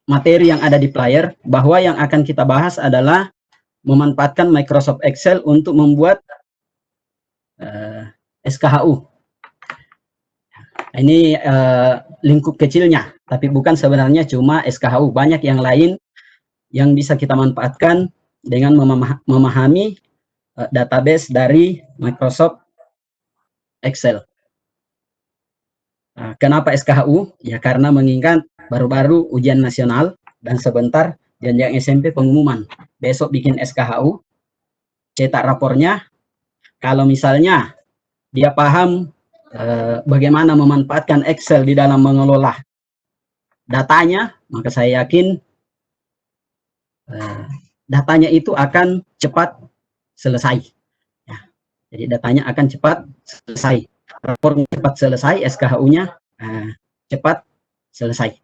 materi yang ada di player, bahwa yang akan kita bahas adalah memanfaatkan Microsoft Excel untuk membuat SKHU. Ini lingkup kecilnya, tapi bukan sebenarnya cuma SKHU. Banyak yang lain yang bisa kita manfaatkan dengan memahami database dari Microsoft Excel. Kenapa SKHU? Ya karena mengingat baru-baru ujian nasional dan sebentar jenjang SMP pengumuman. Besok bikin SKHU, cetak rapornya. Kalau misalnya dia paham bagaimana memanfaatkan Excel di dalam mengelola datanya, maka saya yakin datanya itu akan cepat selesai. Ya, jadi datanya akan cepat selesai. Rapornya cepat selesai, SKHU-nya cepat selesai.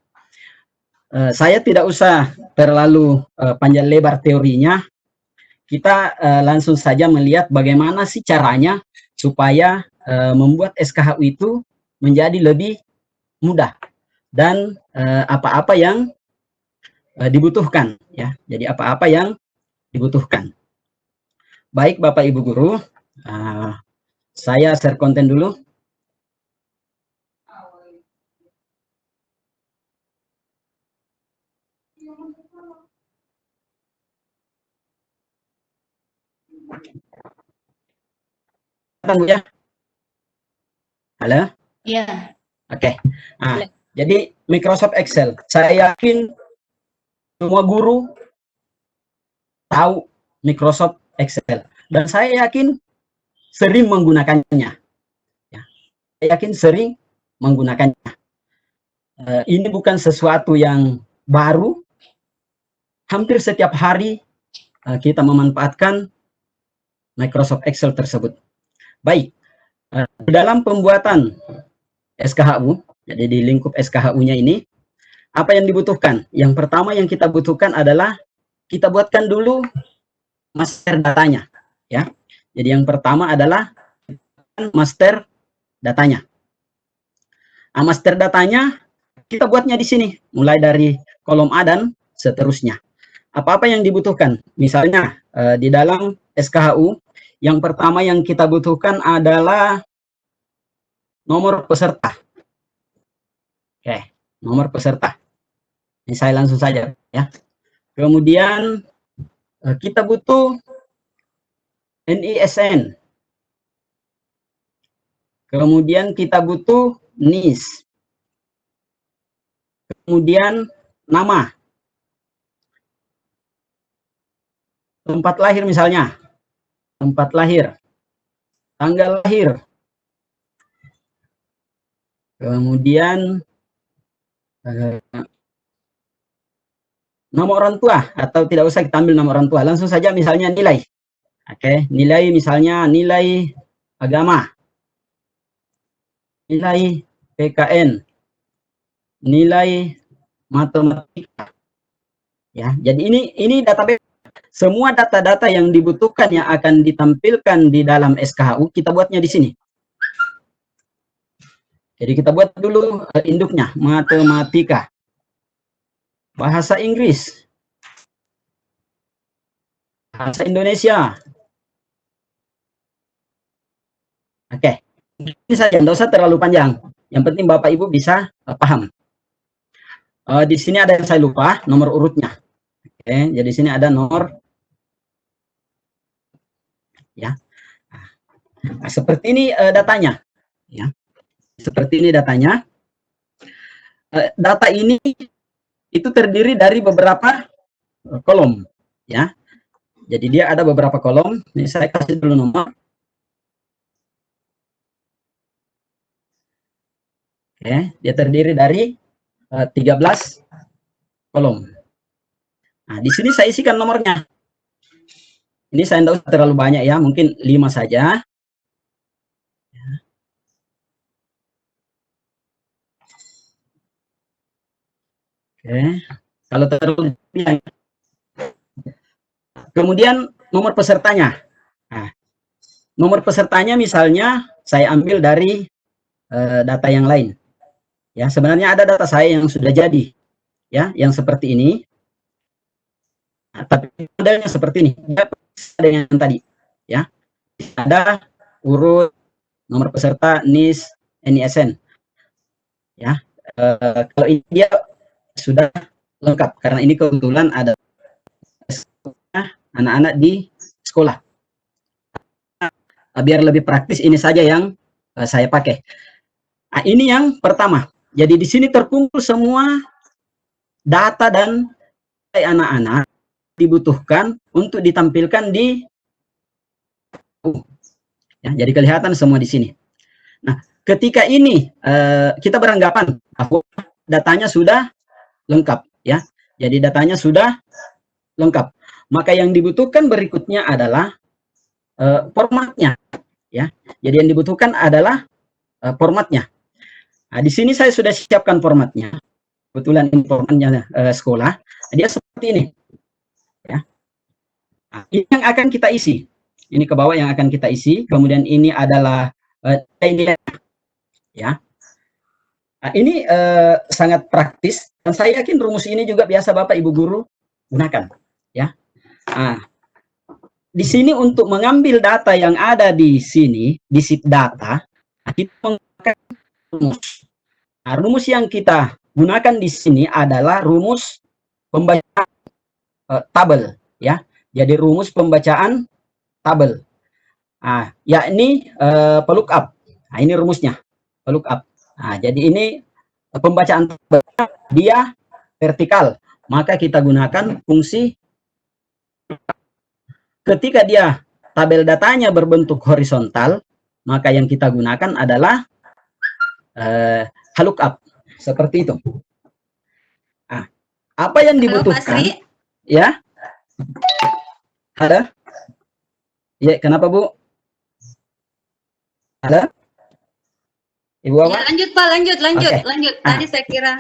Saya tidak usah terlalu panjang lebar teorinya. Kita langsung saja melihat bagaimana sih caranya supaya membuat SKHU itu menjadi lebih mudah dan apa-apa yang dibutuhkan, ya. Jadi apa-apa yang dibutuhkan. Baik Bapak Ibu Guru, saya share konten dulu. Bu ya. Halo? Iya. Oke. Jadi Microsoft Excel, saya yakin semua guru tahu Microsoft Excel dan saya yakin sering menggunakannya. Ya. Saya yakin sering menggunakannya. Ini bukan sesuatu yang baru. Hampir setiap hari kita memanfaatkan Microsoft Excel tersebut. Baik, dalam pembuatan SKHU, jadi di lingkup SKHU-nya ini, apa yang dibutuhkan? Yang pertama yang kita butuhkan adalah kita buatkan dulu master datanya, ya. Jadi yang pertama adalah master datanya. Master datanya kita buatnya di sini, mulai dari kolom A dan seterusnya. Apa-apa yang dibutuhkan? Misalnya di dalam SKHU, yang pertama yang kita butuhkan adalah nomor peserta. Oke, nomor peserta. Ini saya langsung saja, ya. Kemudian kita butuh NISN. Kemudian kita butuh NIS. Kemudian nama. Tempat lahir misalnya. Tempat lahir. Tanggal lahir. Kemudian nama orang tua, atau tidak usah kita ambil nama orang tua, langsung saja misalnya nilai. Oke, nilai misalnya nilai agama, nilai PKN, nilai matematika. Ya, jadi ini database. Semua data-data yang dibutuhkan yang akan ditampilkan di dalam SKHU kita buatnya di sini. Jadi kita buat dulu induknya, matematika, bahasa Inggris, bahasa Indonesia. Oke, ini saja, tidak usah terlalu panjang. Yang penting Bapak Ibu bisa paham. Di sini ada yang saya lupa, nomor urutnya. Oke, jadi di sini ada nomor, ya. Nah, seperti ini datanya, ya. Seperti ini datanya. Data ini itu terdiri dari beberapa kolom, ya. Jadi dia ada beberapa kolom. Ini saya kasih dulu nomor. Oke, dia terdiri dari 13 kolom. Nah, di sini saya isikan nomornya. Ini saya tidak usah terlalu banyak ya, mungkin 5 saja. Oke, kalau terlalu banyak. Kemudian nomor pesertanya. Nah, nomor pesertanya misalnya saya ambil dari data yang lain. Ya, sebenarnya ada data saya yang sudah jadi, ya, yang seperti ini. Nah, tapi modelnya seperti ini, dia dengan yang tadi, ya. Ada urut, nomor peserta, NIS, NISN, ya. Kalau ini dia sudah lengkap karena ini kebetulan ada anak-anak di sekolah. Biar lebih praktis ini saja yang saya pakai. Nah, ini yang pertama. Jadi di sini terkumpul semua data dan anak-anak dibutuhkan untuk ditampilkan di ya, jadi kelihatan semua di sini. Nah, ketika ini kita beranggapan bahwa datanya sudah lengkap, ya. Jadi datanya sudah lengkap. Maka yang dibutuhkan berikutnya adalah formatnya, ya. Jadi yang dibutuhkan adalah formatnya. Nah, di sini saya sudah siapkan formatnya. Kebetulan ini formatnya sekolah. Dia seperti ini, ya. Nah, ini yang akan kita isi. Ini ke bawah yang akan kita isi. Kemudian ini adalah ini, ya. Nah, ini sangat praktis dan saya yakin rumus ini juga biasa Bapak Ibu guru gunakan, ya. Nah, di sini untuk mengambil data yang ada di sini di sheet data, kita menggunakan rumus. Nah, rumus yang kita gunakan di sini adalah rumus pembacaan tabel, ya. Jadi rumus pembacaan tabel. Nah, yakni pelookup. Nah, ini rumusnya, pelookup. Nah, jadi ini pembacaan tabel dia vertikal, maka kita gunakan fungsi. Ketika dia tabel datanya berbentuk horizontal, maka yang kita gunakan adalah lookup, seperti itu. Nah, apa yang dibutuhkan? Ya, ada? Ya, kenapa Bu? Ada? Ibu apa? Ya, lanjut Pak, lanjut. Okay. Tadi saya kira.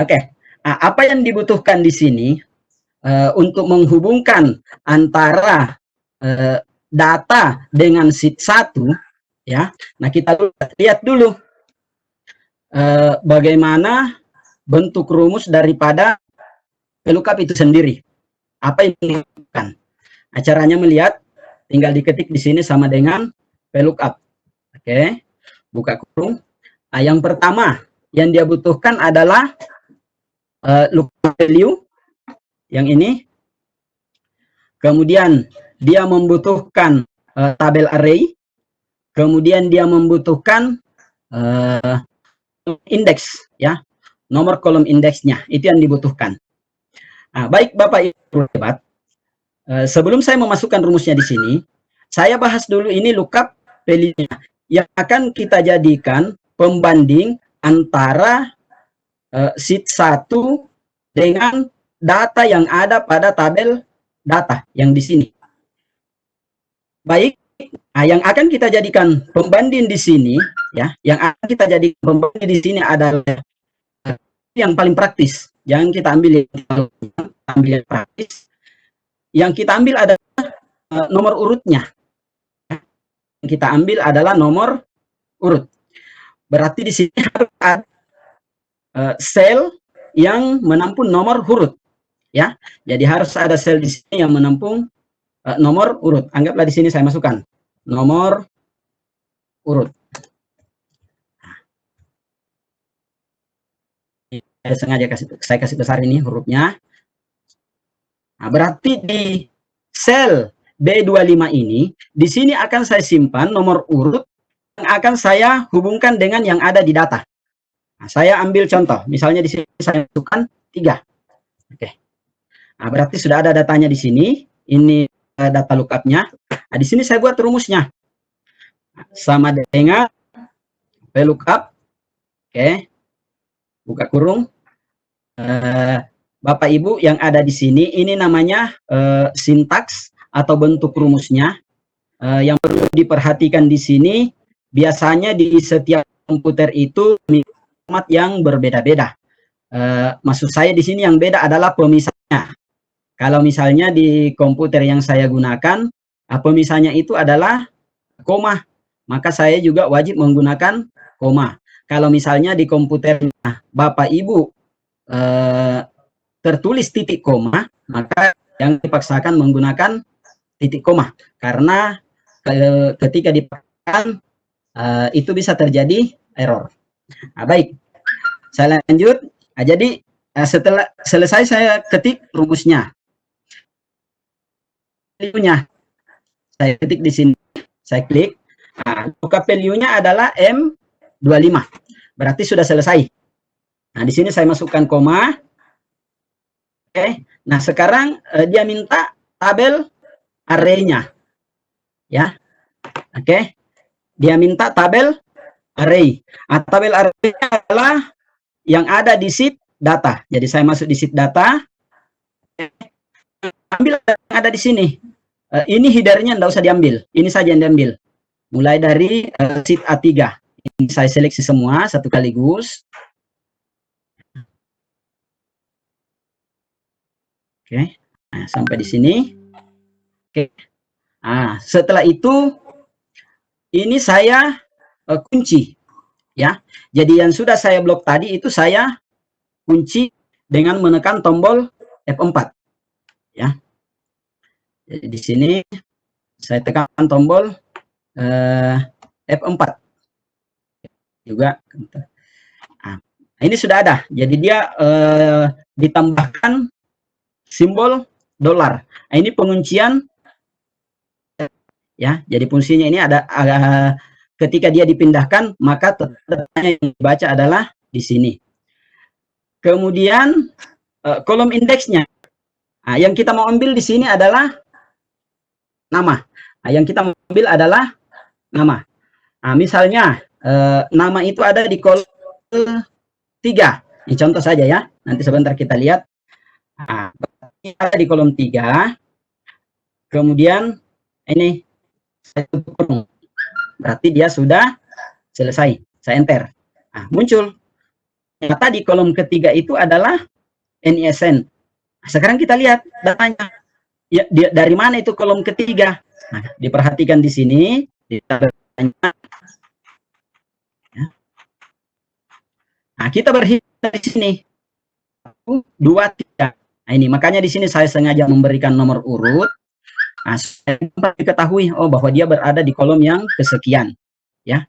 Oke. Nah, apa yang dibutuhkan di sini untuk menghubungkan antara data dengan sheet 1, ya. Nah, kita lihat dulu bagaimana bentuk rumus daripada VLOOKUP itu sendiri. Apa yang dilakukan? Nah, caranya melihat, tinggal diketik di sini sama dengan VLOOKUP. Oke, buka kurung. Nah, yang pertama yang dia butuhkan adalah lookup value yang ini. Kemudian dia membutuhkan tabel array. Kemudian dia membutuhkan indeks, ya, nomor kolom indeksnya, itu yang dibutuhkan. Nah, baik Bapak Ibu hebat. Sebelum saya memasukkan rumusnya di sini, saya bahas dulu ini lookup value-nya yang akan kita jadikan pembanding antara sheet 1 dengan data yang ada pada tabel data yang di sini. Baik, nah, yang akan kita jadikan pembanding di sini, ya, yang akan kita jadikan pembanding di sini adalah yang paling praktis. Jangan kita ambil yang praktis. Yang kita ambil adalah nomor urutnya. Yang kita ambil adalah nomor urut. Berarti di sini harus ada sel yang menampung nomor urut, ya. Jadi harus ada sel di sini yang menampung nomor urut. Anggaplah di sini saya masukkan nomor urut. Saya sengaja saya kasih besar ini hurufnya. Nah, berarti di sel B25 ini, di sini akan saya simpan nomor urut yang akan saya hubungkan dengan yang ada di data. Nah, saya ambil contoh, misalnya di sini saya masukkan 3. Oke. Nah, berarti sudah ada datanya di sini. Ini data lookup-nya. Nah, di sini saya buat rumusnya. Sama dengan VLOOKUP. Oke. Buka kurung. Bapak Ibu yang ada di sini, ini namanya sintaks atau bentuk rumusnya. Yang perlu diperhatikan di sini, biasanya di setiap komputer itu format yang berbeda-beda. Maksud saya di sini yang beda adalah pemisahnya. Kalau misalnya di komputer yang saya gunakan, pemisahnya itu adalah koma, maka saya juga wajib menggunakan koma. Kalau misalnya di komputer Bapak Ibu tertulis titik koma, maka yang dipaksakan menggunakan titik koma, karena ketika dipaksakan itu bisa terjadi error. Baik, saya lanjut. Jadi setelah selesai saya ketik rumusnya, saya ketik di sini, saya klik. Lookup value-nya adalah M25, berarti sudah selesai. Nah, di sini saya masukkan koma. Oke, nah sekarang dia minta tabel array-nya, ya. Oke, dia minta tabel array. Tabel array adalah yang ada di sheet data. Jadi saya masuk di sheet data, ambil yang ada di sini. Ini headernya tidak usah diambil, ini saja yang diambil. Mulai dari sheet A3. Ini saya seleksi semua satu kaligus. Oke, nah, sampai di sini. Oke, nah, setelah itu ini saya kunci, ya. Jadi yang sudah saya blok tadi itu saya kunci dengan menekan tombol F4, ya. Jadi di sini saya tekan tombol F4 juga. Nah, ini sudah ada. Jadi dia ditambahkan simbol dolar. Nah, ini penguncian, ya. Jadi fungsinya ini ada ketika dia dipindahkan, maka tandanya yang dibaca adalah di sini. Kemudian kolom indeksnya. Nah, yang kita mau ambil di sini adalah nama. Nah, yang kita mau ambil adalah nama. Nah, misalnya nama itu ada di kolom 3. Ini contoh saja, ya. Nanti sebentar kita lihat. Nah, ada di kolom 3. Kemudian ini saya tutup kurung. Berarti dia sudah selesai. Saya enter. Nah, muncul. Ternyata di kolom ketiga itu adalah NISN. Nah, sekarang kita lihat datanya. Ya, dari mana itu kolom ketiga? Nah, diperhatikan di sini. Ditanya. Nah, kita berhitung di sini. 1, 2, 3. Nah, ini makanya di sini saya sengaja memberikan nomor urut. Nah, supaya diketahui bahwa dia berada di kolom yang kesekian, ya.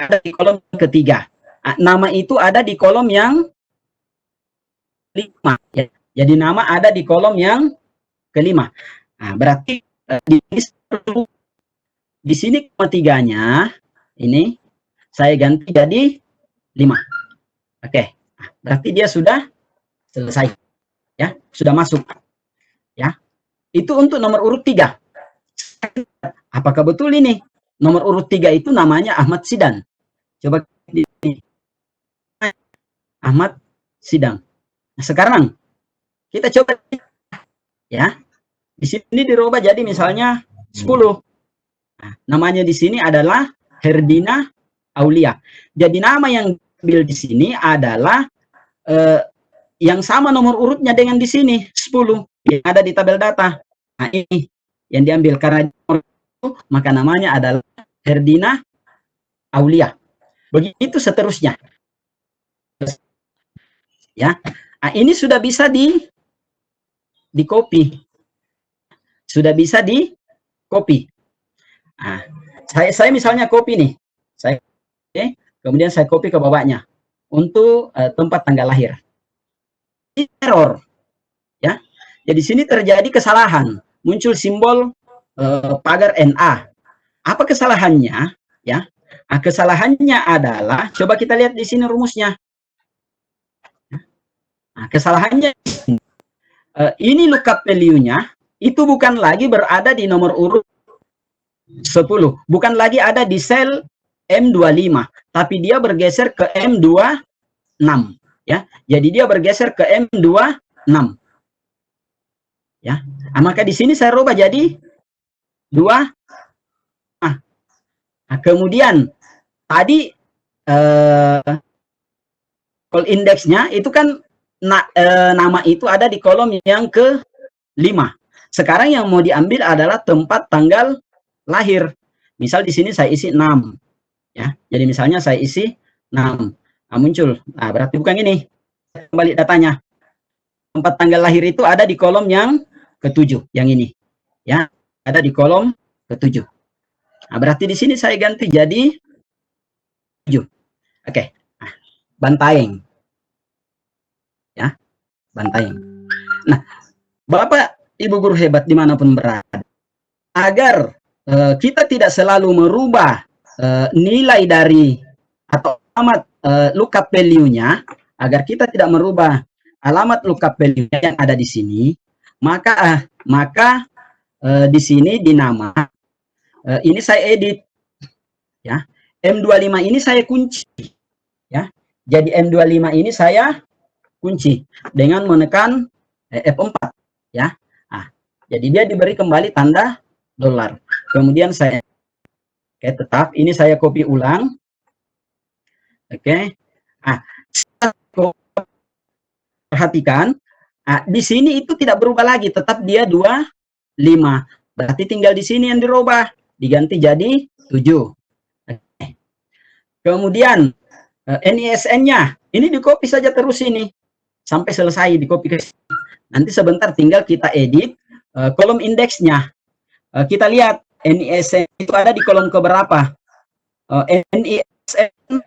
Ada di kolom ketiga. Nah, nama itu ada di kolom yang 5, ya. Jadi nama ada di kolom yang kelima. Nah, berarti di sini ketiganya ini saya ganti jadi 5. Oke. Nah, berarti dia sudah selesai, ya, sudah masuk, ya. Itu untuk nomor urut 3. Apakah betul ini nomor urut 3 itu namanya Ahmad Sidan? Coba Ahmad Sidang. Nah, sekarang kita coba, ya. Di sini dirubah jadi misalnya 10. Nah, namanya di sini adalah Herdina Aulia. Jadi nama yang diambil di sini adalah yang sama nomor urutnya dengan di sini 10 yang ada di tabel data. Nah, ini yang diambil karena itu, maka namanya adalah Herdina Aulia. Begitu seterusnya, ya. Nah, ini sudah bisa di copy, sudah bisa di copy. Nah, saya misalnya copy nih, kemudian saya copy ke bawahnya untuk tempat tanggal lahir. Error, ya. Jadi sini terjadi kesalahan, muncul simbol pagar NA. Apa kesalahannya, ya? Nah, kesalahannya adalah, coba kita lihat di sini rumusnya. Nah, kesalahannya ini lookup value-nya itu bukan lagi berada di nomor urut 10, bukan lagi ada di sel M25, tapi dia bergeser ke M26. Ya, jadi dia bergeser ke M26, ya. Nah, maka di sini saya rubah jadi 2. Nah, kemudian tadi call indeksnya itu kan nama itu ada di kolom yang ke-5. Sekarang yang mau diambil adalah tempat tanggal lahir. Misal di sini saya isi 6, ya. Jadi misalnya saya isi 6. Nah, muncul. Nah, berarti bukan ini. Kembali datanya. Tempat tanggal lahir itu ada di kolom yang ke-7, yang ini. Ya, ada di kolom ke-7. Nah, berarti di sini saya ganti jadi 7. Oke. Nah, Bantaeng. Ya, Bantaeng. Nah, Bapak Ibu guru hebat dimanapun berada, agar kita tidak selalu merubah nilai dari atau alamat lookup value-nya, agar kita tidak merubah alamat lookup value yang ada di sini, maka di sini di nama ini saya edit, ya. M25 ini saya kunci, ya. Jadi M25 ini saya kunci dengan menekan F4, ya. Nah, jadi dia diberi kembali tanda dolar. Kemudian saya tetap ini saya copy ulang. Oke. Perhatikan, di sini itu tidak berubah lagi, tetap dia 25. Berarti tinggal di sini yang dirubah, diganti jadi 7. Oke. Kemudian NISN-nya ini di copy saja terus ini sampai selesai, di copy ke sini. Nanti sebentar tinggal kita edit kolom indeksnya. Kita lihat NISN itu ada di kolom keberapa. NISN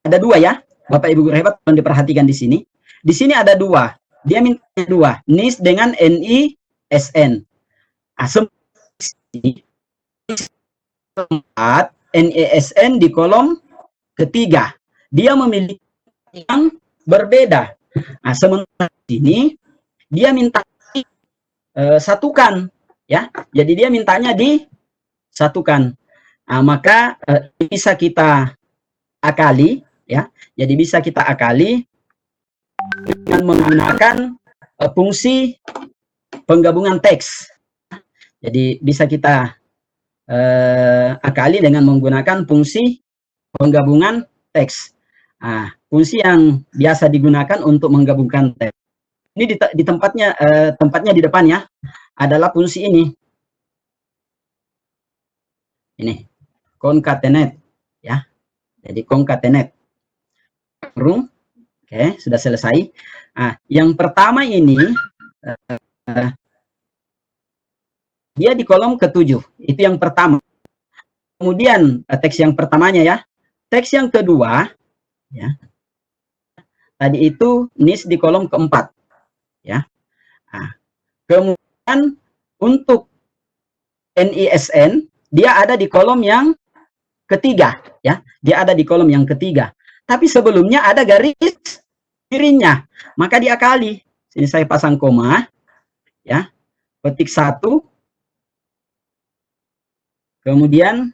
ada 2 ya, Bapak Ibu guru hebat, tolong diperhatikan di sini. Di sini ada 2. Dia minta 2, NIS dengan NISN. NISN di kolom ketiga. Dia memiliki yang berbeda. Nah, sementara ini dia minta satukan, ya. Jadi dia mintanya disatukan. Nah, maka bisa kita akali, ya. Jadi bisa kita akali dengan menggunakan fungsi penggabungan teks. Jadi bisa kita akali dengan menggunakan fungsi penggabungan teks. Nah, fungsi yang biasa digunakan untuk menggabungkan teks. Ini di tempatnya di depan ya, adalah fungsi ini. Ini concatenate, ya. Jadi concatenate. Oke, sudah selesai. Nah, yang pertama ini dia di kolom ke-7. Itu yang pertama. Kemudian teks yang pertamanya ya. Teks yang kedua ya. Tadi itu NIS di kolom ke-4 ya. Nah, kemudian untuk NISN dia ada di kolom yang ketiga ya. Dia ada di kolom yang ketiga. Tapi sebelumnya ada garis miringnya. Maka diakali. Sini saya pasang koma ya. Petik 1. Kemudian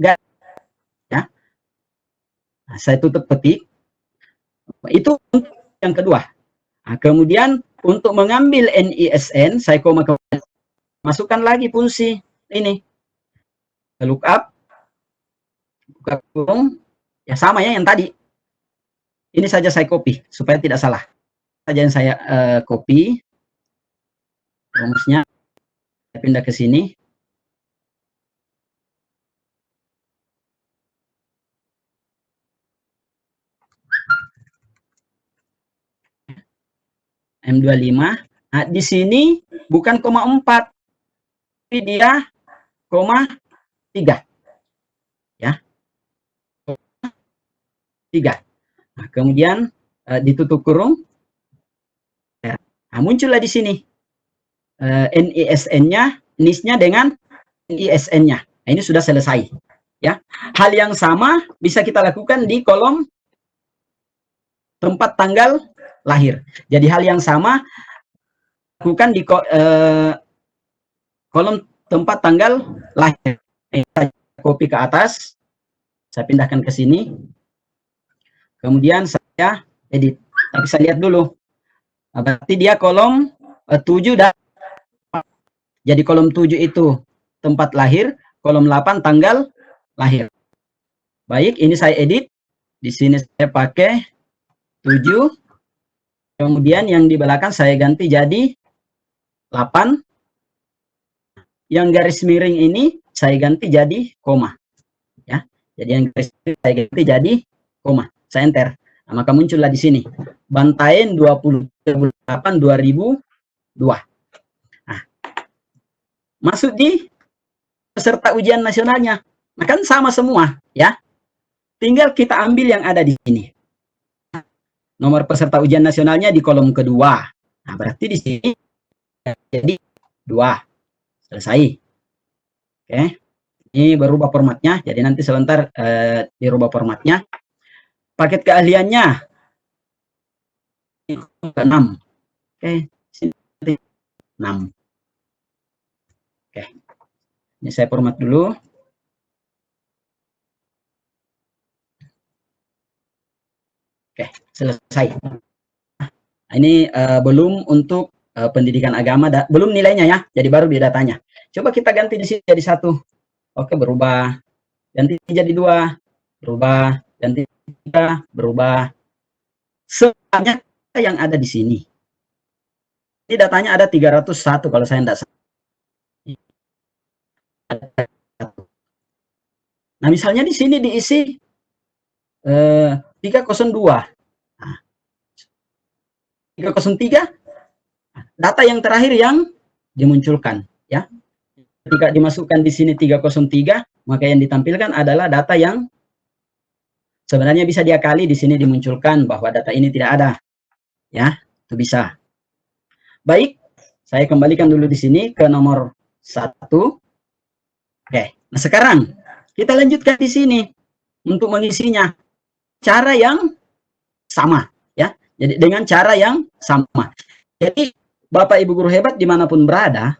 ya. Nah, saya tutup petik. Itu yang kedua. Nah, kemudian untuk mengambil NISN, saya koma kembali, masukkan lagi fungsi ini. Lookup kurung, ya sama ya yang tadi. Ini saja saya copy supaya tidak salah. Saja yang saya copy. Rumusnya saya pindah ke sini. M25. Nah, di sini bukan koma 4, tapi dia koma 3. Ya. 3. Nah, kemudian ditutup kurung. Nah, muncullah di sini NISN-nya, NIS-nya dengan NISN-nya. Nah, ini sudah selesai. Ya, hal yang sama bisa kita lakukan di kolom tempat tanggal lahir. Jadi hal yang sama lakukan di kolom tempat tanggal lahir. Saya copy ke atas, saya pindahkan ke sini. Kemudian saya edit. Tapi saya lihat dulu. Berarti dia kolom 7 dan jadi kolom 7 itu tempat lahir, kolom 8 tanggal lahir. Baik, ini saya edit. Di sini saya pakai 7. Kemudian yang di belakang saya ganti jadi 8. Yang garis miring ini saya ganti jadi koma. Ya. Jadi yang garis saya ganti jadi koma. Saya enter. Nah, maka muncullah di sini. Bantaen 28 2002. Nah, masuk di peserta ujian nasionalnya. Nah, kan sama semua, ya. Tinggal kita ambil yang ada di sini. Nomor peserta ujian nasionalnya di kolom kedua. Nah, berarti di sini jadi 2. Selesai. Oke. Ini berubah formatnya. Jadi nanti sebentar dirubah formatnya. Paket keahliannya 6. Oke. 6. Oke. Ini saya format dulu. Oke, selesai. Nah, ini belum untuk pendidikan agama, belum nilainya ya, jadi baru di datanya. Coba kita ganti di sini jadi 1. Oke, berubah. Ganti jadi 2. Berubah. Ganti 3. Berubah. Sebanyak yang ada di sini. Ini datanya ada 301 kalau saya tidak salah. Nah, misalnya di sini diisi 302. Nah, 303 data yang terakhir yang dimunculkan, ya. Ketika dimasukkan di sini 303, maka yang ditampilkan adalah data yang sebenarnya bisa diakali. Di sini dimunculkan bahwa data ini tidak ada, ya, itu bisa. Baik, saya kembalikan dulu di sini ke nomor 1. Oke, nah sekarang kita lanjutkan di sini untuk mengisinya. Cara yang sama, ya. Jadi dengan cara yang sama. Jadi Bapak Ibu guru hebat dimanapun berada,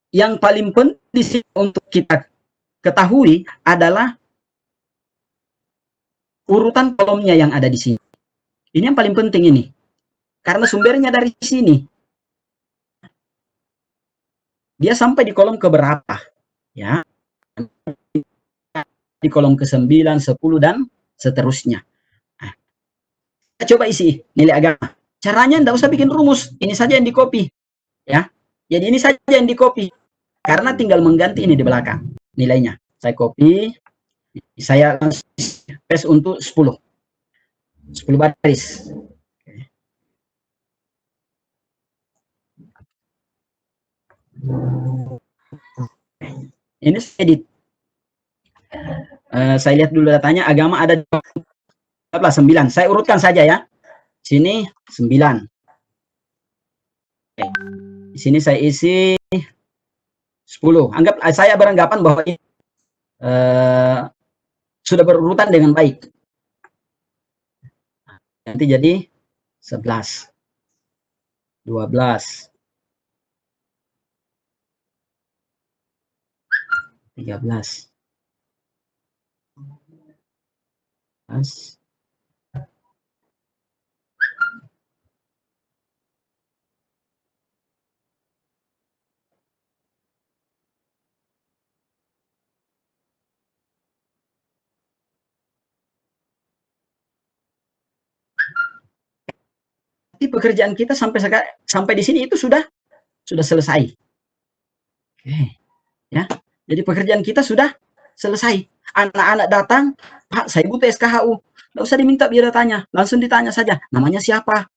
yang paling penting untuk kita ketahui adalah urutan kolomnya yang ada di sini. Ini yang paling penting ini. Karena sumbernya dari sini. Dia sampai di kolom keberapa? Ya. Di kolom ke-9, 10 dan seterusnya. Nah, kita coba isi nilai agama. Caranya enggak usah bikin rumus. Ini saja yang di-copy. Ya. Jadi ini saja yang di-copy. Karena tinggal mengganti ini di belakang nilainya. Saya copy. Saya paste untuk 10. 10 baris. Ini saya edit. Saya lihat dulu datanya. Agama ada 9. Saya urutkan saja ya. Sini 9. Oke. Di sini saya isi 10. Anggap saya beranggapan bahwa ini sudah berurutan dengan baik. Nanti jadi 11, 12, 13, 14. Jadi pekerjaan kita sampai di sini itu sudah selesai. Oke, ya. Jadi pekerjaan kita sudah selesai. Anak-anak datang, Pak, saya butuh SKHU. Nggak usah diminta biodatanya, langsung ditanya saja, namanya siapa?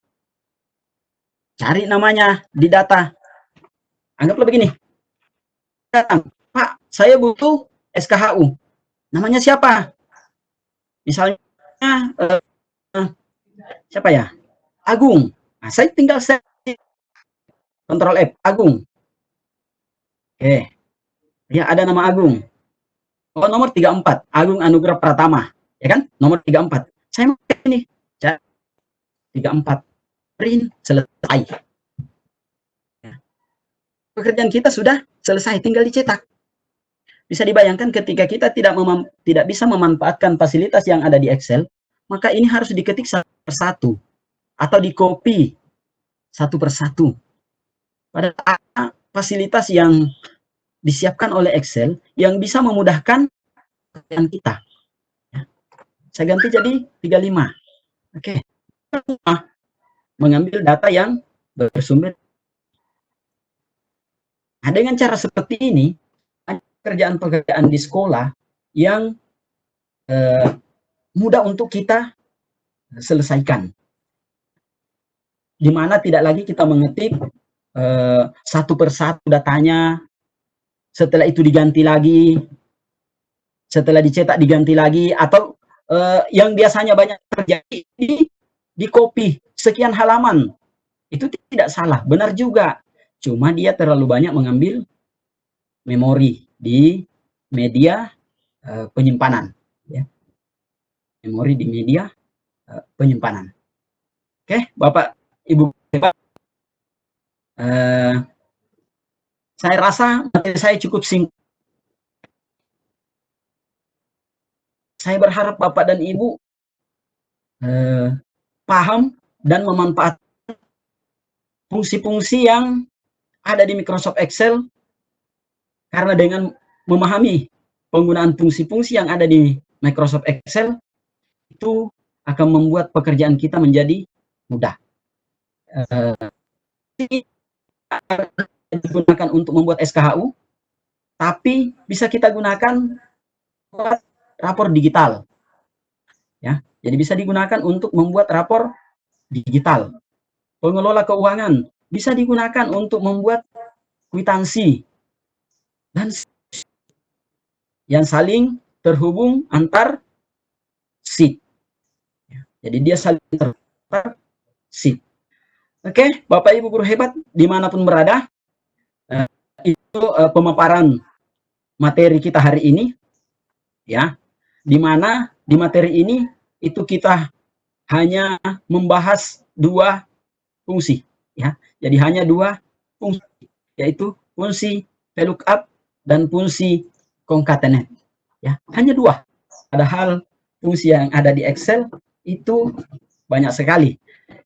Cari namanya di data. Anggaplah begini, datang, Pak, saya butuh SKHU. Namanya siapa? Misalnya, siapa ya? Agung. Nah, saya tinggal set Ctrl F, Agung. Oke, ya ada nama Agung. Oh, nomor 34, Agung Anugrah Pratama. Ya kan? Nomor 34. Saya mau ini. 34. Print, selesai. Ya. Pekerjaan kita sudah selesai, tinggal dicetak. Bisa dibayangkan ketika kita tidak bisa memanfaatkan fasilitas yang ada di Excel, maka ini harus diketik satu persatu atau di-copy satu persatu. Pada fasilitas yang disiapkan oleh Excel yang bisa memudahkan pekerjaan kita. Ya. Saya ganti jadi 35. Oke. Mengambil data yang bersumber. Nah, dengan cara seperti ini, pekerjaan-pekerjaan di sekolah yang mudah untuk kita selesaikan. Di mana tidak lagi kita mengetik satu persatu datanya, setelah itu diganti lagi, setelah dicetak diganti lagi, atau yang biasanya banyak terjadi di copy sekian halaman. Itu tidak salah, benar juga. Cuma dia terlalu banyak mengambil memori di media penyimpanan. Ya. Memori di media penyimpanan. Oke, Bapak, Ibu, saya rasa materi saya cukup singkat. Saya berharap Bapak dan Ibu paham dan memanfaatkan fungsi-fungsi yang ada di Microsoft Excel, karena dengan memahami penggunaan fungsi-fungsi yang ada di Microsoft Excel itu akan membuat pekerjaan kita menjadi mudah. Digunakan untuk membuat SKHU, tapi bisa kita gunakan buat rapor digital. Ya, jadi bisa digunakan untuk membuat rapor digital. Pengelola keuangan bisa digunakan untuk membuat kwitansi dan yang saling terhubung antar sheet. Jadi dia saling antar sheet. Oke, Bapak Ibu guru hebat dimanapun berada, itu pemaparan materi kita hari ini, ya. Dimana di materi ini itu kita hanya membahas dua fungsi, ya. Jadi hanya dua fungsi, yaitu fungsi VLOOKUP dan fungsi concatenate, ya. Hanya dua. Padahal fungsi yang ada di Excel itu banyak sekali.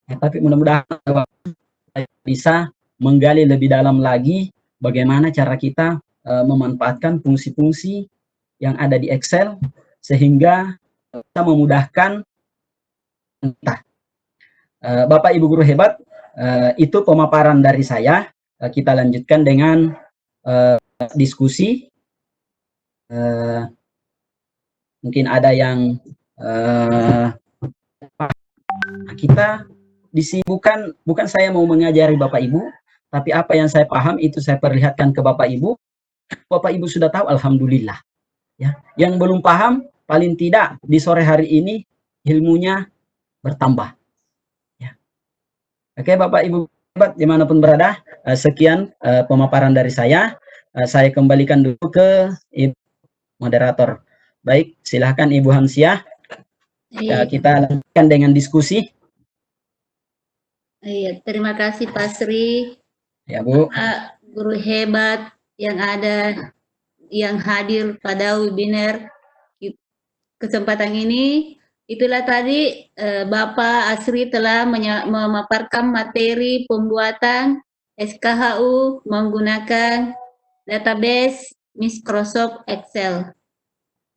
Ya, tapi mudah-mudahan bisa menggali lebih dalam lagi bagaimana cara kita memanfaatkan fungsi-fungsi yang ada di Excel sehingga bisa memudahkan kita. Bapak Ibu guru hebat, itu pemaparan dari saya. Kita lanjutkan dengan diskusi. Mungkin ada yang kita di sini bukan saya mau mengajari Bapak Ibu, tapi apa yang saya paham itu saya perlihatkan ke Bapak Ibu. Bapak Ibu sudah tahu, alhamdulillah. Ya, yang belum paham paling tidak di sore hari ini ilmunya bertambah. Ya. Oke, Bapak Ibu hebat dimanapun berada, sekian pemaparan dari saya. Saya kembalikan dulu ke Ibu moderator. Baik, silahkan Ibu Hamsiah. Kita lanjutkan dengan diskusi. Iya, terima kasih Pak Sri. Ya, Bu. Guru hebat yang ada, yang hadir pada webinar kesempatan ini. Itulah tadi Bapak Asri telah memaparkan materi pembuatan SKHU menggunakan database Microsoft Excel.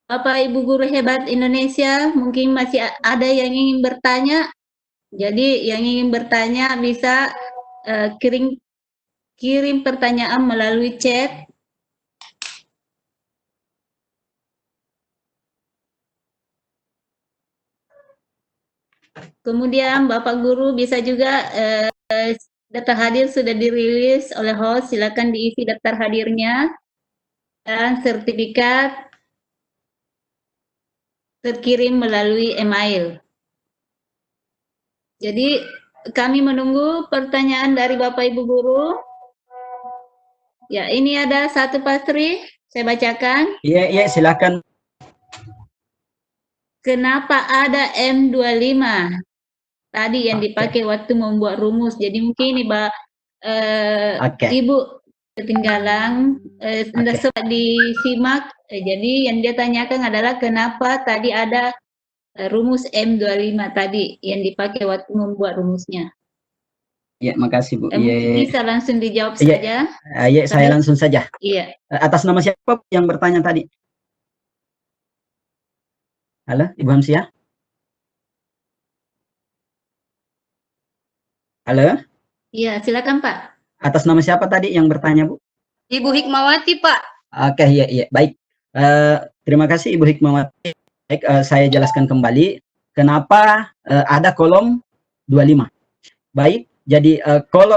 Bapak Ibu guru hebat Indonesia, mungkin masih ada yang ingin bertanya. Jadi yang ingin bertanya bisa kirim pertanyaan melalui chat. Kemudian Bapak Guru bisa juga daftar hadir sudah dirilis oleh host, silakan diisi daftar hadirnya dan sertifikat terkirim melalui email. Jadi kami menunggu pertanyaan dari Bapak Ibu Guru. Ya, ini ada satu Pak Sri, saya bacakan. Iya, silakan. Kenapa ada M25? Tadi yang dipakai waktu membuat rumus. Jadi mungkin ini Ibu ketinggalan, sudah sempat disimak. Jadi yang dia tanyakan adalah kenapa tadi ada rumus M25 tadi yang dipakai waktu membuat rumusnya. Ya, makasih Bu. Mungkin bisa langsung dijawab saja. Iya, saya langsung saja. Iya. Atas nama siapa yang bertanya tadi? Halo, Ibu Hamsiah? Halo? Iya, silakan Pak. Atas nama siapa tadi yang bertanya, Bu? Ibu Hikmawati, Pak. Oke, iya, baik. Terima kasih Ibu Hikmawati. Baik, saya jelaskan kembali kenapa ada kolom 25. Baik, jadi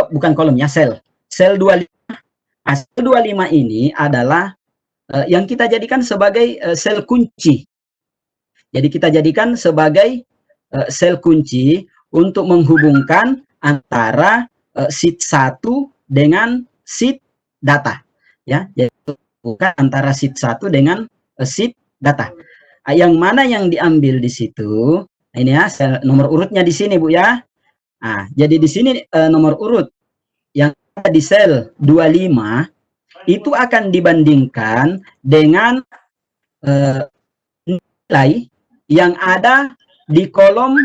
bukan kolom ya, sel 25. Nah, sel 25 ini adalah yang kita jadikan sebagai sel kunci. Jadi kita jadikan sebagai sel kunci untuk menghubungkan antara sheet 1 dengan sheet data. Ya, jadi bukan antara sheet 1 dengan sheet data. Yang mana yang diambil di situ? Ini ya, nomor urutnya di sini, Bu ya. Nah, jadi di sini nomor urut yang ada di sel 25 itu akan dibandingkan dengan nilai yang ada di kolom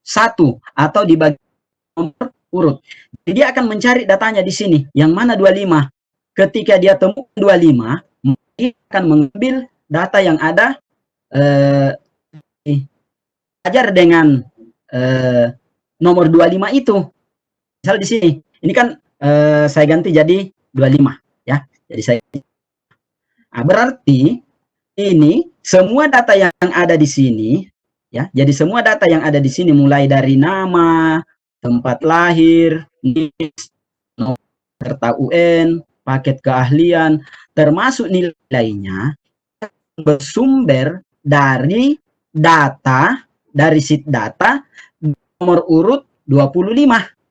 1 atau di bagian nomor urut. Jadi dia akan mencari datanya di sini, yang mana 25. Ketika dia temukan 25, dia akan mengambil data yang ada ajar dengan nomor 25 itu. Misal di sini, ini kan saya ganti jadi 25 ya. Jadi saya berarti ini semua data yang ada di sini ya. Jadi semua data yang ada di sini mulai dari nama, tempat lahir, NIK, serta UN, paket keahlian, termasuk nilainya bersumber dari data dari sheet data nomor urut 25.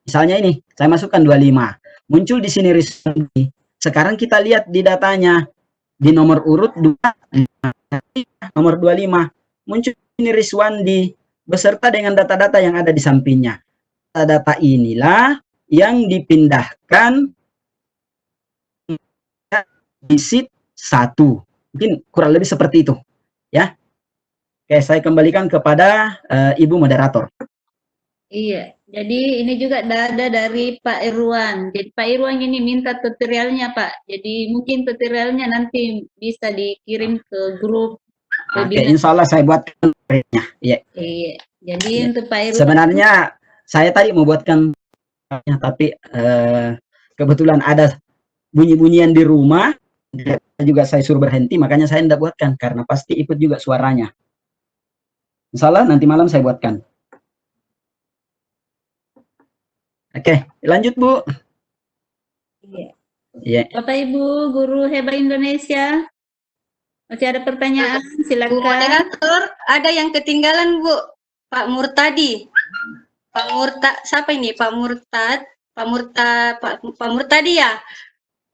Misalnya ini, saya masukkan 25. Muncul di sini Rizwandi. Sekarang kita lihat di datanya di nomor urut 2 nomor 25. Muncul ini Rizwandi beserta dengan data-data yang ada di sampingnya. Data inilah yang dipindahkan di sheet 1. Mungkin kurang lebih seperti itu, ya. Oke, saya kembalikan kepada Ibu moderator. Iya, jadi ini juga ada dari Pak Irwan. Jadi Pak Irwan ini minta tutorialnya, Pak. Jadi mungkin tutorialnya nanti bisa dikirim ke grup. Oke, insya Allah saya buat tutorialnya. Iya. Iya, jadi untuk Pak Irwan. Sebenarnya saya tadi mau buatkan, tapi kebetulan ada bunyi-bunyian di rumah, juga saya suruh berhenti, makanya saya tidak buatkan, karena pasti ikut juga suaranya. Insya Allah nanti malam saya buatkan. Oke, lanjut Bu. Iya. Yeah. Bapak Ibu Guru Hebat Indonesia, masih ada pertanyaan? Silakan. Bu moderator, ada yang ketinggalan Bu, Pak Murtadi. Siapa ini? Pak Murtadi ya.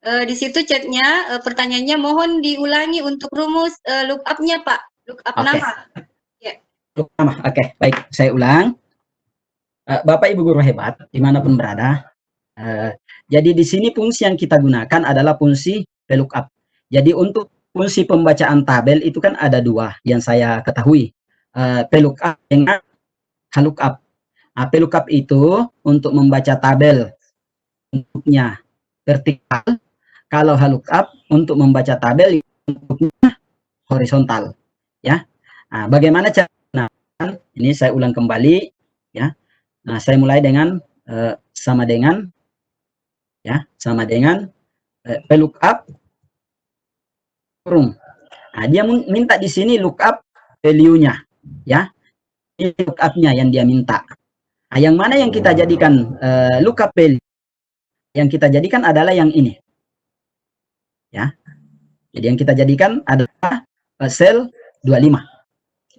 Di situ chatnya, pertanyaannya mohon diulangi untuk rumus lookup-nya Pak, lookup nama. Ya. Lookup nama, oke, baik, saya ulang. Bapak Ibu Guru Hebat, dimanapun berada. Jadi di sini fungsi yang kita gunakan adalah fungsi VLOOKUP. Jadi untuk fungsi pembacaan tabel itu kan ada dua yang saya ketahui. VLOOKUP dengan HLOOKUP. VLOOKUP itu untuk membaca tabel bentuknya vertikal. Kalau HLOOKUP untuk membaca tabel bentuknya horizontal. Ya. Nah, bagaimana cara? Ini saya ulang kembali. Ya. Nah, saya mulai dengan sama dengan VLOOKUP kurung. Nah, dia minta di sini lookup value-nya, ya. Ini lookup-nya yang dia minta. Nah, yang mana yang kita jadikan lookup value? Yang kita jadikan adalah yang ini. Ya. Jadi yang kita jadikan adalah sel 25.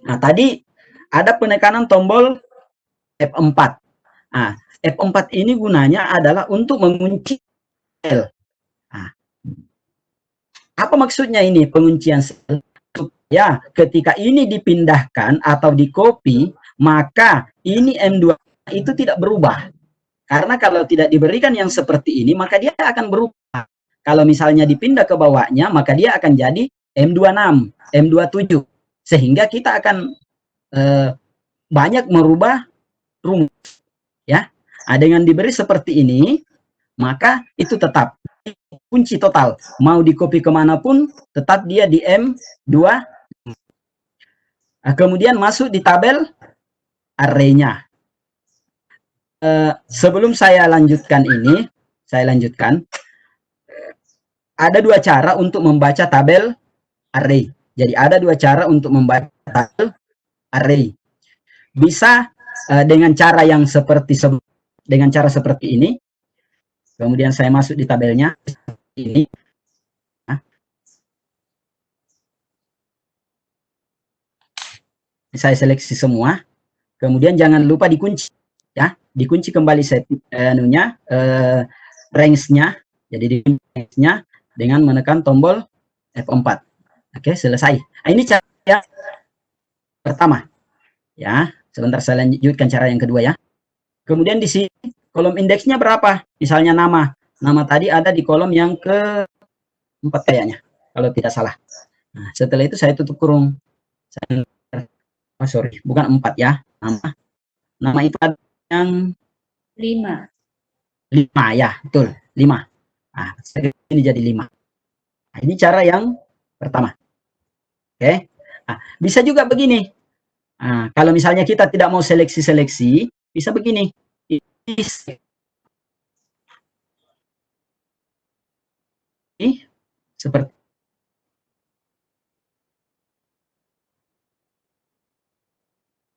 Nah, tadi ada penekanan tombol F4. Nah, F4 ini gunanya adalah untuk mengunci sel. Nah, apa maksudnya ini penguncian sel? Ya, ketika ini dipindahkan atau di-copy, maka ini M2 itu tidak berubah. Karena kalau tidak diberikan yang seperti ini, maka dia akan berubah. Kalau misalnya dipindah ke bawahnya, maka dia akan jadi M26, M27. Sehingga kita akan banyak merubah rumus. Ya, nah, dengan diberi seperti ini, maka itu tetap kunci total. Mau di-copy kemanapun, tetap dia di M2. Nah, kemudian masuk di tabel array-nya. Sebelum saya lanjutkan ini, ada dua cara untuk membaca tabel array. Jadi ada dua cara untuk membaca tabel array. Bisa dengan cara yang seperti ini. Kemudian saya masuk di tabelnya ini. Nah, saya seleksi semua. Kemudian jangan lupa dikunci, ya, dikunci kembali range-nya. Jadi dikunci range-nya dengan menekan tombol F4. Oke, selesai. Nah, ini cara yang pertama. Ya, sebentar saya lanjutkan cara yang kedua ya. Kemudian di sini kolom indeksnya berapa? Misalnya nama. Nama tadi ada di kolom yang ke-4 kayaknya, kalau tidak salah. Nah, setelah itu saya tutup kurung. Sorry, bukan 4 ya. Nama itu ada yang 5. 5 ya, betul. 5. Nah, ini jadi 5. Nah, ini cara yang pertama. Oke. Nah, bisa juga begini. Nah, kalau misalnya kita tidak mau seleksi-seleksi, bisa begini. Ini seperti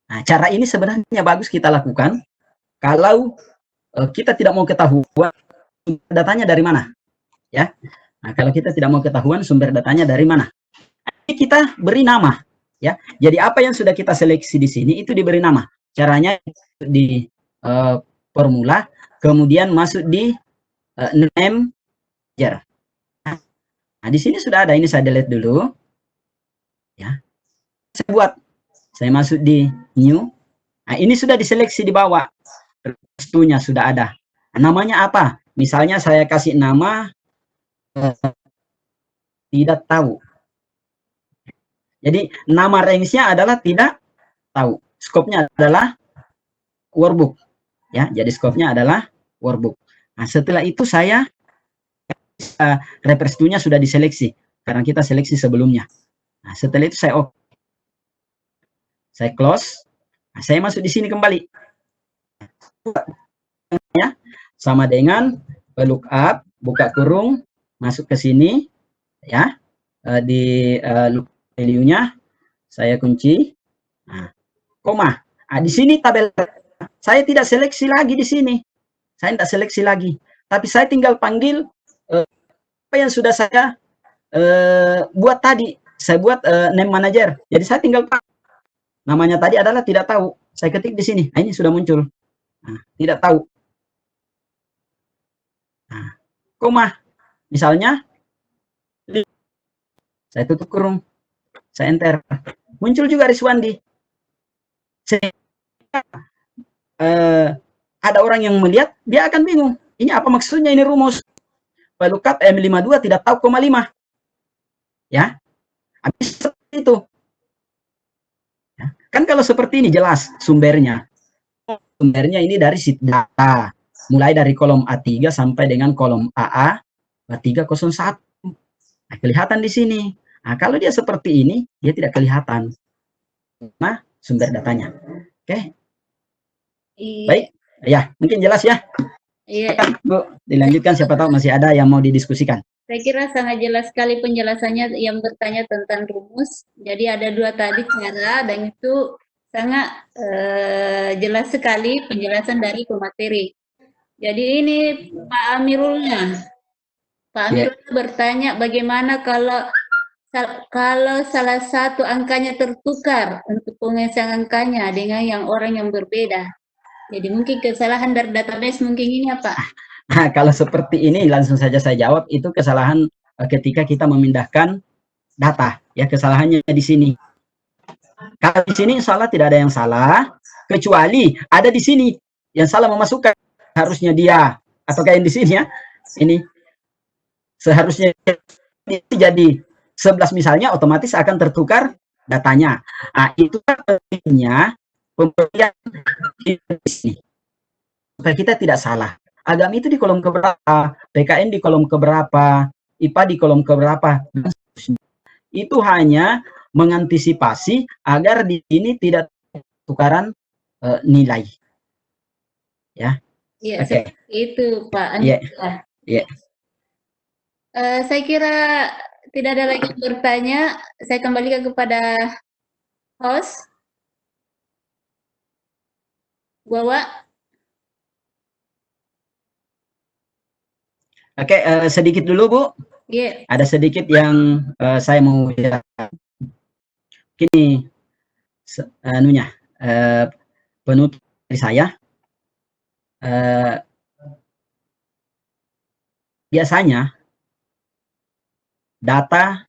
nah, cara ini sebenarnya bagus kita lakukan kalau kita tidak mau ketahuan datanya dari mana, ya. Nah, kalau kita tidak mau ketahuan sumber datanya dari mana, kita beri nama, ya. Jadi apa yang sudah kita seleksi di sini itu diberi nama. Caranya di formula, kemudian masuk di name manager. Nah, di sini sudah ada. Ini saya delete dulu, ya. Saya masuk di new. Nah, ini sudah diseleksi di bawah. Restunya sudah ada. Namanya apa? Misalnya saya kasih nama tidak tahu. Jadi nama range-nya adalah tidak tahu. Skopnya adalah workbook. Ya, jadi skopnya adalah workbook. Nah, setelah itu saya representunya sudah diseleksi karena kita seleksi sebelumnya. Nah, setelah itu saya close. Nah, saya masuk di sini kembali. Ya, sama dengan lookup, buka kurung, masuk ke sini, ya, di lookup value-nya saya kunci. Nah, koma. Nah, di sini tabel saya tidak seleksi lagi di sini. Saya tidak seleksi lagi, tapi saya tinggal panggil apa yang sudah saya buat tadi. Saya buat name manager. Jadi saya tinggal namanya tadi adalah tidak tahu. Saya ketik di sini. Nah, ini sudah muncul. Nah, tidak tahu. Nah, koma. Misalnya saya tutup kurung. Saya enter. Muncul juga Rizwandi. Ada orang yang melihat, dia akan bingung. Ini apa maksudnya ini rumus? Lookup M52 tidak tahu koma 5. Ya. Habis seperti itu. Ya. Kan kalau seperti ini jelas sumbernya. Sumbernya ini dari sheet data. Mulai dari kolom A3 sampai dengan kolom AA 301. Nah, kelihatan di sini. Nah, kalau dia seperti ini, dia tidak kelihatan. Nah, sumber datanya. Oke. Iya. Baik. Ya, mungkin jelas ya. Iya. Bu, dilanjutkan, siapa tahu masih ada yang mau didiskusikan. Saya kira sangat jelas sekali penjelasannya yang bertanya tentang rumus. Jadi ada dua tadi cara dan itu sangat jelas sekali penjelasan dari pemateri. Jadi ini Pak Amirulnya. Pak Amirulnya bertanya bagaimana kalau salah satu angkanya tertukar untuk pengisian angkanya dengan yang orang yang berbeda. Jadi mungkin kesalahan dari database mungkin ini apa? Nah, kalau seperti ini langsung saja saya jawab, itu kesalahan ketika kita memindahkan data. Ya, kesalahannya di sini. Kalau di sini salah tidak ada yang salah, kecuali ada di sini yang salah memasukkan, harusnya dia atau kayak di sini ya. Ini seharusnya jadi 11 misalnya, otomatis akan tertukar datanya. Nah, itu pentingnya pemberian di sini supaya kita tidak salah. Agama itu di kolom keberapa, PKN di kolom keberapa, IPA di kolom keberapa. Itu hanya mengantisipasi agar di sini tidak tukaran nilai. Ya. Iya, seperti itu Pak. Iya. Yeah. Saya kira tidak ada lagi yang bertanya, saya kembalikan kepada host. Wawa. Oke, sedikit dulu Bu. Yeah. Ada sedikit yang saya mau kini anunya penutup dari saya. Biasanya data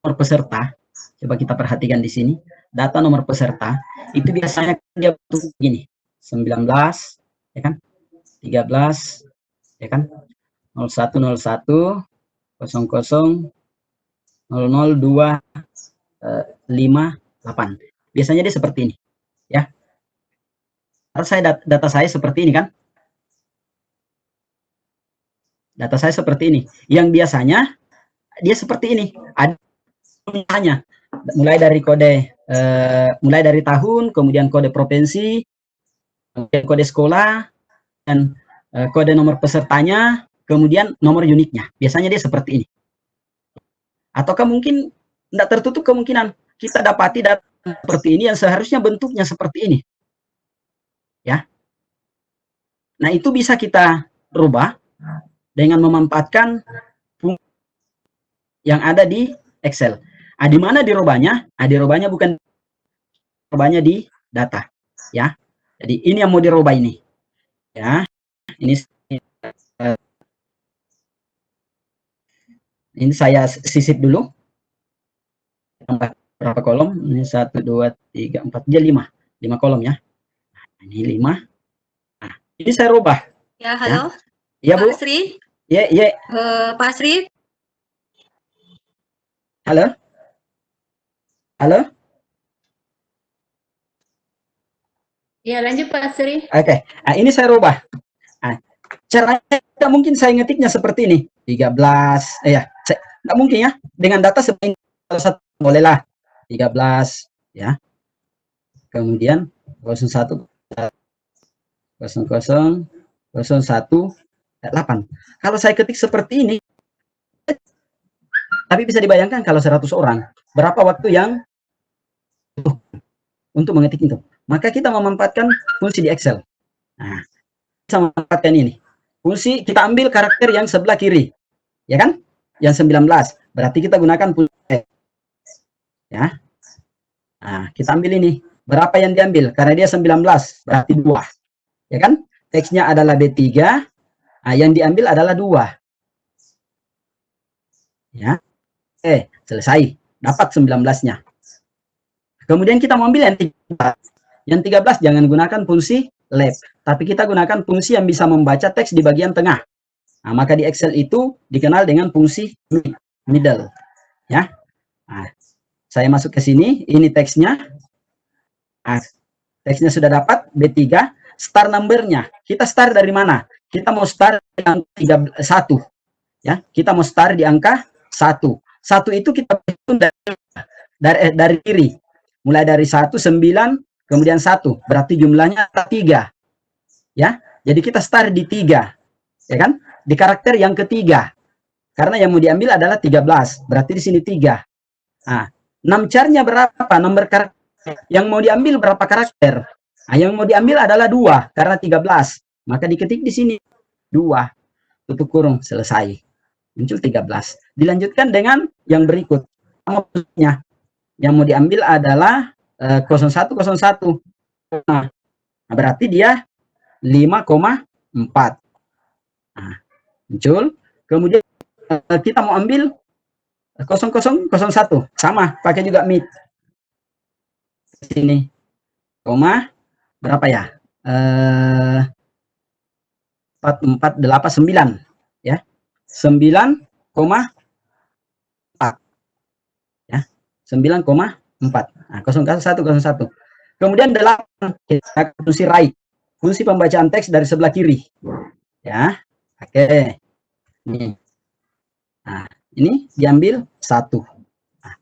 nomor peserta, coba kita perhatikan di sini, data nomor peserta itu biasanya dia bentuk begini, 19, ya kan, 13, ya kan, 0101 00 002 58. Biasanya dia seperti ini, ya. Data saya seperti ini kan? Data saya seperti ini. Yang biasanya dia seperti ini. Ada hanya mulai dari kode, mulai dari tahun, kemudian kode provinsi, kemudian kode sekolah, dan kode nomor pesertanya, kemudian nomor unitnya. Biasanya dia seperti ini. Ataukah mungkin tidak tertutup kemungkinan kita dapati data seperti ini yang seharusnya bentuknya seperti ini. Ya. Nah, itu bisa kita rubah dengan memanfaatkan yang ada di Excel. Di mana dirubahnya? Dirubahnya bukan dirubahnya di data, ya. Jadi ini yang mau dirubah ini, ya. Ini saya sisip dulu. Berapa kolom? Ini 1, 2, 3, 4, dia 5 kolom ya. Ini 5. Nah, ini saya rubah. Ya, halo. Ya, Bu. Pak Asri. Ya. Pak Asri. Halo. Halo. Ya, lanjut Pak Asri. Oke. Nah, ini saya rubah. Nah, caranya mungkin saya ngetiknya seperti ini. 13. Nggak mungkin ya. Dengan data sebanyak satu bolehlah 13 ya. Kemudian 01 00 01 8. Kalau saya ketik seperti ini, tapi bisa dibayangkan kalau 100 orang, berapa waktu yang untuk mengetik itu? Maka kita memanfaatkan fungsi di Excel. Nah, bisa memanfaatkan ini. Fungsi kita ambil karakter yang sebelah kiri. Ya kan? Yang 19. Berarti kita gunakan fungsi ya. Nah, kita ambil ini. Berapa yang diambil? Karena dia 19, berarti 2. Ya kan? Teksnya adalah B3. Nah, yang diambil adalah 2. Ya. Selesai. Dapat 19-nya. Kemudian kita mau ambil yang 13. Yang 13 jangan gunakan fungsi left, tapi kita gunakan fungsi yang bisa membaca teks di bagian tengah. Nah, maka di Excel itu dikenal dengan fungsi middle. Ya. Nah, saya masuk ke sini, ini teksnya. Nah, teksnya sudah dapat, B3. Start number-nya, kita start dari mana? Kita mau start di angka 1. Ya, kita mau start di angka 1. 1 itu kita hitung dari kiri. Mulai dari 1, 9, kemudian 1. Berarti jumlahnya 3. Ya, jadi kita start di 3. Ya kan? Di karakter yang ketiga. Karena yang mau diambil adalah 13. Berarti di sini 3. Nah, number-nya berapa? Nomor karakter yang mau diambil berapa karakter? Nah, yang mau diambil adalah 2 karena 13. Maka diketik di sini 2. Tutup kurung, selesai. Muncul 13. Dilanjutkan dengan yang berikut. Yang mau diambil adalah 0101. Nah, berarti dia 5,4. Nah, muncul. Kemudian kita mau ambil 0001. Sama, pakai juga mid. Sini. Koma berapa ya? 4489 ya. 9,4 ya. 9,4. Nah, 0101. Kemudian 8 fungsi right. Fungsi pembacaan teks dari sebelah kiri. Ya. Oke. Ini. Nah, ini diambil 1. Nah,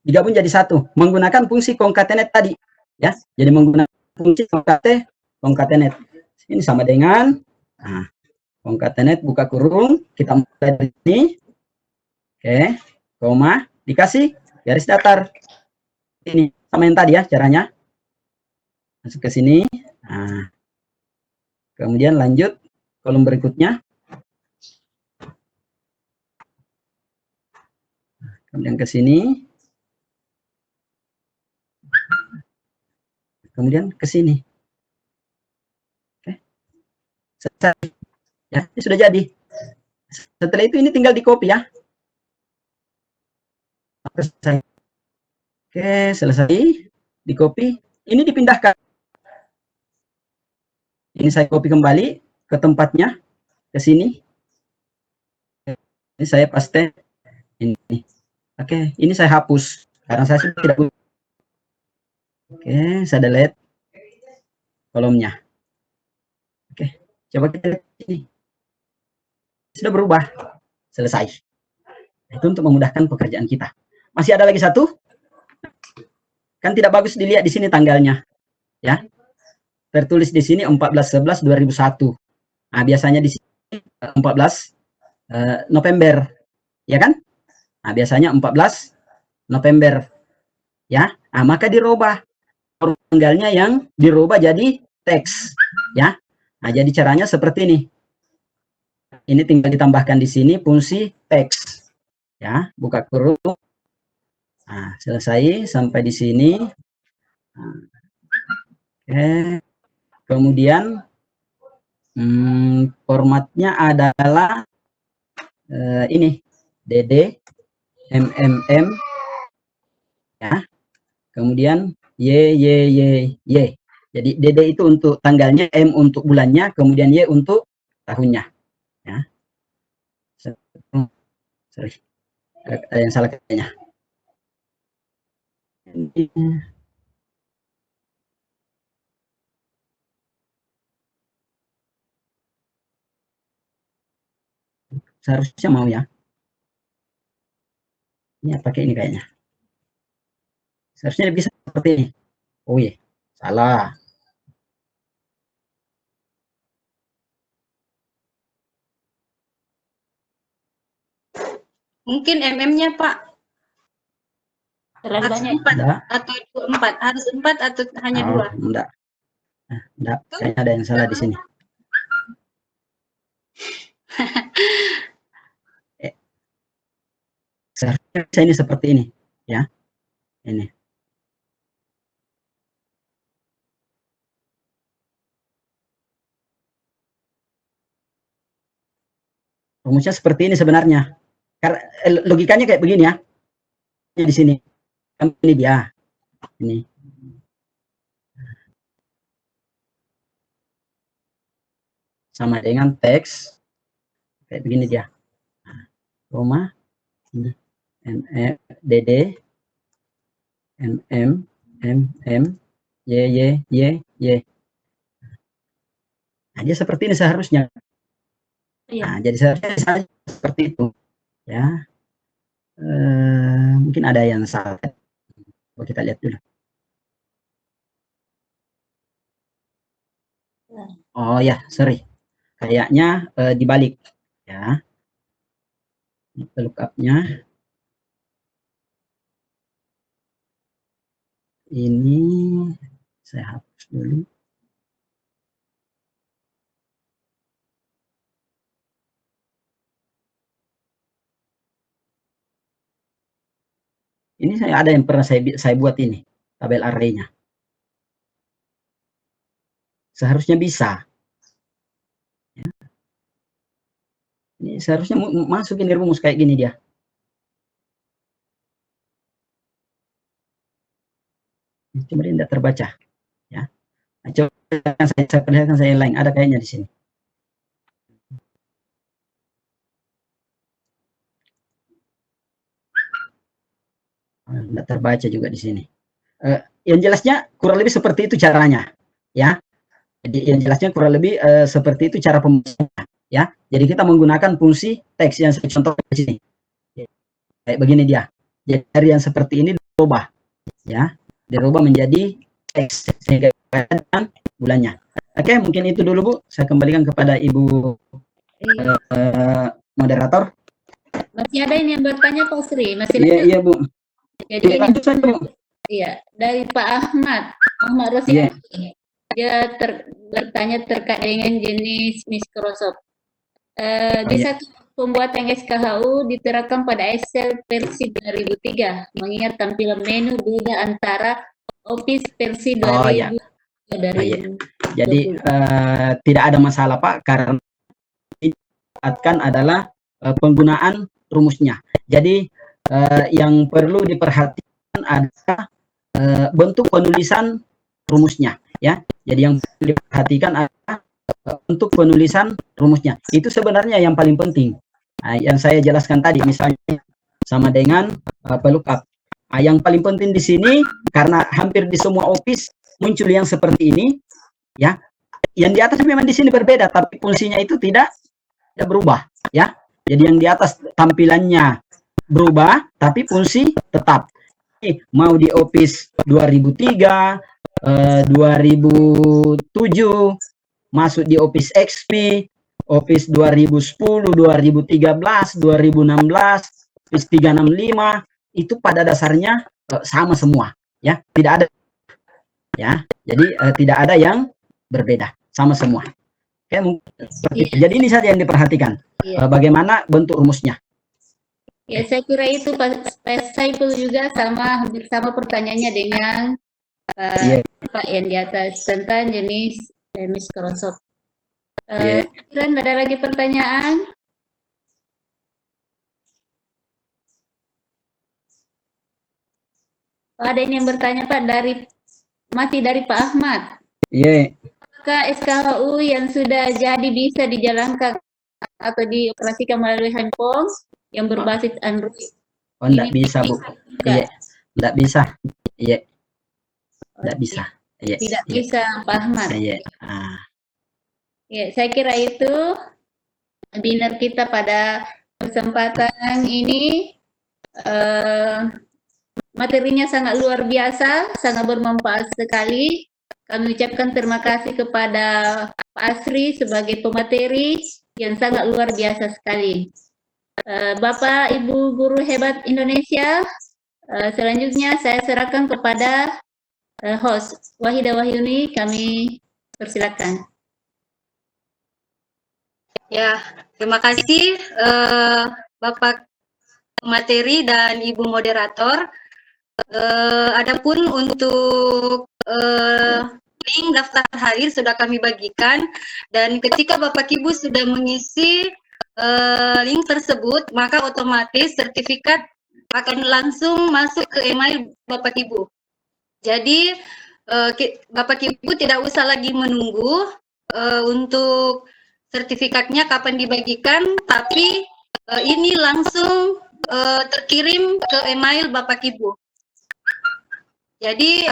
digabung jadi 1 menggunakan fungsi concatenate tadi ya. Jadi menggunakan fungsi concatenate ini sama dengan concatenate buka kurung, kita mulai dari sini. Oke, koma, dikasih garis datar. Ini sama yang tadi ya caranya. Masuk ke sini. Nah, kemudian lanjut kolom berikutnya. Kemudian ke sini. Kemudian ke sini. Oke. Selesai. Ya, ini sudah jadi. Setelah itu ini tinggal di copy ya. Selesai. Oke, selesai. Di copy. Ini dipindahkan. Ini saya copy kembali ke tempatnya. Ke sini. Ini saya paste. Ini. Oke, ini saya hapus. Karena saya sudah tidak butuh. Oke, saya delete kolomnya. Oke, coba kita lihat ini. Sudah berubah. Selesai. Itu untuk memudahkan pekerjaan kita. Masih ada lagi satu. Kan tidak bagus dilihat di sini tanggalnya. Ya. Tertulis di sini 14/11/2001. Nah, biasanya di sini 14 November. Ya kan? Nah, biasanya 14 November. Ya. Nah, maka dirubah. Tanggalnya yang dirubah jadi teks. Ya. Nah, jadi caranya seperti ini. Ini tinggal ditambahkan di sini fungsi teks. Ya, buka kurung. Nah, selesai sampai di sini. Nah, oke. Kemudian formatnya adalah ini DD MMM ya. Kemudian Y. Jadi DD itu untuk tanggalnya, M untuk bulannya, kemudian Y untuk tahunnya. Ya. Sorry. Ada yang salah kayaknya. Seharusnya mau ya. Ini pakai ini kayaknya. Seharusnya bisa seperti ini. Oh iya, salah. Mungkin MM-nya Pak. Terlalu Harus banyak. 4 atau 4. Harus 4 atau hanya 2? Enggak. Enggak, kayaknya ada yang salah di sini. Seharusnya ini seperti ini, ya. Ini. Rumusnya seperti ini sebenarnya. Karena logikanya kayak begini ya. Di sini. Ini dia. Ini. Sama dengan teks. Kayak begini dia. Koma. Ini. DD. MM. Y. Nah, dia seperti ini seharusnya. Nah, jadi seharusnya seperti itu. Ya. Mungkin ada yang salah. Coba kita lihat dulu. Oh ya, sorry. Kayaknya dibalik. Ya. Lookup-nya. Ini saya hapus dulu. Ini saya ada yang pernah saya buat ini, tabel array-nya. Seharusnya bisa. Ya. Ini seharusnya masuk ini rumus kayak gini dia. Cuma dia tidak terbaca. Ya. Nah, coba saya perlihatkan saya lain. Ada kayaknya di sini. Tidak terbaca juga di sini. Yang jelasnya kurang lebih seperti itu caranya, ya. Jadi yang jelasnya kurang lebih seperti itu cara pembacanya, ya. Jadi kita menggunakan fungsi teks yang saya contohkan di sini. Kayak begini dia. Jadi dari yang seperti ini dirubah, ya, dirubah menjadi teks sehingga dan bulannya. Oke, mungkin itu dulu Bu. Saya kembalikan kepada Ibu Moderator. Masih ada ini yang bertanya Pak Sri, masih Iya, lanjut? iya Bu. Jadi ini, Lanjut saja Bu. iya, dari Pak Ahmad Rosidi. Dia bertanya terkait dengan jenis Microsoft. Bisa pembuatan SKHU diterapkan pada Excel versi 2003, mengingat tampilan menu beda antara Office versi 2000 Jadi tidak ada masalah Pak, karena akan adalah penggunaan rumusnya. Jadi yang perlu diperhatikan adalah bentuk penulisan rumusnya, ya. Jadi yang perlu diperhatikan adalah untuk penulisan rumusnya. Itu sebenarnya yang paling penting. Yang saya jelaskan tadi, misalnya sama dengan VLOOKUP. Yang paling penting di sini, karena hampir di semua Office muncul yang seperti ini, ya. Yang di atas memang di sini berbeda, tapi fungsinya itu tidak berubah, ya. Jadi yang di atas tampilannya berubah, tapi fungsi tetap. Mau di Office 2003, 2007, masuk di Office XP, Office 2010, 2013, 2016, Office 365, itu pada dasarnya sama semua, ya. Tidak ada, ya. Jadi tidak ada yang berbeda, sama semua. Oke, jadi ini saja yang diperhatikan. Bagaimana bentuk rumusnya. Ya, saya kira itu Pak Saiful juga hampir sama pertanyaannya dengan Pak yang di atas tentang jenis Microsoft. Ada lagi pertanyaan? Ada ini yang bertanya Pak, masih dari Pak Ahmad. Apakah SKHU yang sudah jadi bisa dijalankan atau dioperasikan melalui handphone yang berbasis Android? Oh, enggak bisa Bu. Iya, enggak bisa. Iya, enggak bisa. Iya, tidak bisa Pak Ahmad. Iya. Ya, saya kira itu webinar kita pada kesempatan ini. Materinya sangat luar biasa, sangat bermanfaat sekali. Kami ucapkan terima kasih kepada Pak Asri sebagai pemateri yang sangat luar biasa sekali. Bapak, Ibu guru hebat Indonesia, selanjutnya saya serahkan kepada host Wahidah Wahyuni, kami persilakan. Ya, terima kasih Bapak pemateri dan Ibu moderator. Adapun untuk link daftar hadir sudah kami bagikan, dan ketika Bapak Ibu sudah mengisi link tersebut, maka otomatis sertifikat akan langsung masuk ke email Bapak Ibu. Jadi Bapak Ibu tidak usah lagi menunggu untuk sertifikatnya kapan dibagikan, tapi ini langsung terkirim ke email Bapak Ibu. Jadi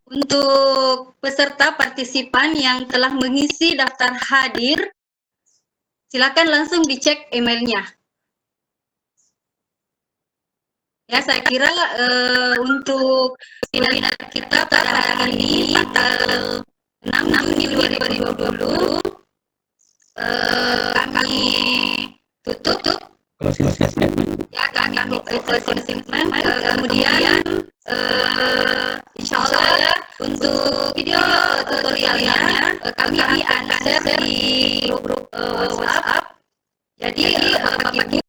untuk peserta partisipan yang telah mengisi daftar hadir, silakan langsung dicek emailnya. Ya, saya kira untuk webinar kita pada hari ini tanggal 6 Juni 2020 kami tutup. Ya, kami closing statement. Kemudian insya Allah untuk video tutorialnya kami di-answer di grup WhatsApp. Jadi Bapak Ibu